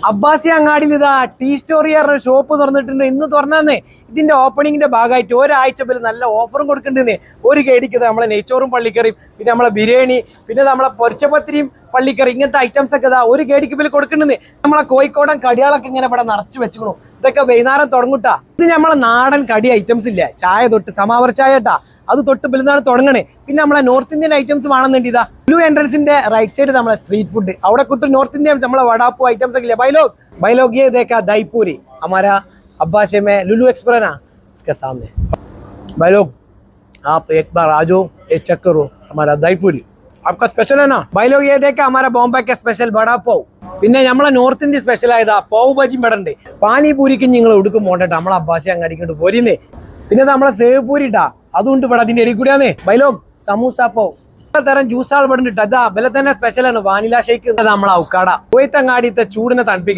അബ്ബാസി അങ്ങാടിയിൽ ഇതാ tea story പറഞ്ഞ ഷോപ്പ് തുറന്നിട്ടുണ്ട്. ഇന്ന് തുറന്നേ ഇതിന്റെ ഓപ്പണിങ്ങിന്റെ ഭാഗമായിട്ട് ഒരാഴ്ച പേര് നല്ല ഓഫറും കൊടുക്കണ്ടെന്നേ. ഒരു കേടിക്ക് നമ്മളെ നെയ്ച്ചോറും പള്ളിക്കറിയും, പിന്നെ നമ്മളെ ബിരിയാണി, പിന്നെ നമ്മളെ പൊരിച്ചപത്തിരിയും പള്ളിക്കറി, ഇങ്ങനത്തെ ഐറ്റംസ് ഒക്കെ ഇതാ ഒരു കേടിക്ക് പേര് കൊടുക്കണ്ടെന്നേ. നമ്മളെ കോഴിക്കോടൻ കടികളൊക്കെ ഇങ്ങനെ ഇവിടെ നിറച്ച് വെച്ചുക്കണു. ഇതൊക്കെ വൈകുന്നേരം തുടങ്ങൂട്ടാ. ഇത് നമ്മളെ നാടൻ കടി ഐറ്റംസ് ഇല്ല, ചായ തൊട്ട് സമാവർ ചായ ട്ടാ, അത് തൊട്ട് പെരുന്നാൾ തുടങ്ങണേ. പിന്നെ നമ്മളെ നോർത്ത് ഇന്ത്യൻ ഐറ്റംസ് വേണമെന്നുണ്ട്. ഇതാ ബ്ലൂ എൻട്രൻസിന്റെ റൈറ്റ് സൈഡ് നമ്മളെ സ്ട്രീറ്റ് ഫുഡ്, അവിടെ കിട്ടും നോർത്ത് ഇന്ത്യൻ നമ്മളെ വടാപ്പൂ ഐറ്റംസ് ഒക്കെ ഇല്ലേ. भाई लोग ये देखा दही पूरी हमारा अब्बासी में लुलु एक्सप्रेस ना, इसके सामने। भाई लोग आप एक बार आ जाओ, ये चेक करो हमारा दही पूरी, आपका स्पेशल है ना। भाई लोग ये देखा हमारा बॉम्बे का स्पेशल बड़ा पाव, പിന്നെ നമ്മളെ നോർത്ത് ഇന്ത്യ സ്പെഷ്യൽ ആയതാ പാവ് ബജി ഇടണ്ടേ. പാനിപൂരിക്ക് നിങ്ങൾ എടുക്കും പോണ്ടേട്ടാ, നമ്മളെ അബ്ബാസി അങ്ങാടിക്കൊണ്ട് പോരിന്നേ. പിന്നെ നമ്മളെ സേവ് പൂരി ഇട്ടാ, അതുകൊണ്ട് ഇവിടെ അതിന്റെ ഇടയിൽ കൂടിയാന്നേ. ബൈലോഗ് സമൂസ പാവ്, തരം ജ്യൂസാൾ ഇവിടെ ഇട്ടാ, അതാ ബല തന്നെ സ്പെഷ്യലാണ് വാനില ഷേക്ക്. നമ്മളെ ഔക്കാട പോയിത്തങ്ങാടിത്തെ ചൂടിനെ തണുപ്പിക്കും.